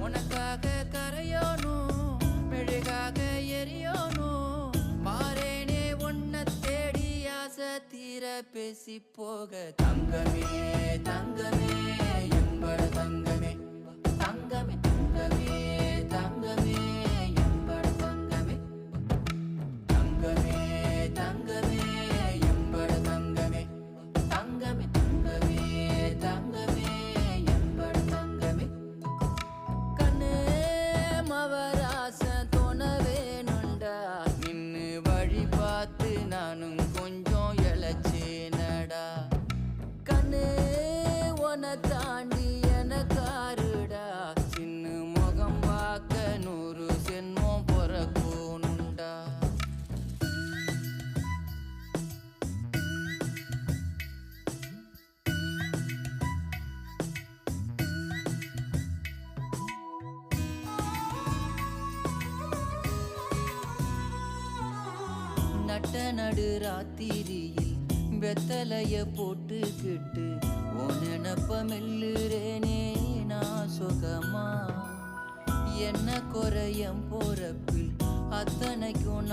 உனக்காக கரையோனும் மெழுகாக எரியோனும் மாறேனே உன்னை தேடி ஆசை தீர பேசி போக தங்கமே தங்கமே எம்பட தங்கமே தங்கமே தங்கமே தங்கமே எம்பட தங்கமே தங்கமே தங்கமே எம்பட தங்கமே தங்கமே தங்கமே தங்கமே எம்பட தங்கமே கண்ணே மவராசன் தோண வேணுண்டா நின்னு வழி பார்த்து நானும் கொஞ்சம் இழைச்சேனடா கண்ணே உன தாண்டி எனக்காருடா சின்ன முகம் பார்க்க 100 சென்மம் பொறக்கோனுண்டா நட்ட நடு ராத்திரியில் வெத்தலைய போட்டுக்கிட்டு உன் நினப்ப மெல்லுறேனே நான் சுகமா என்ன குறையம் போறப்பில் அத்தனைக்கும் நான்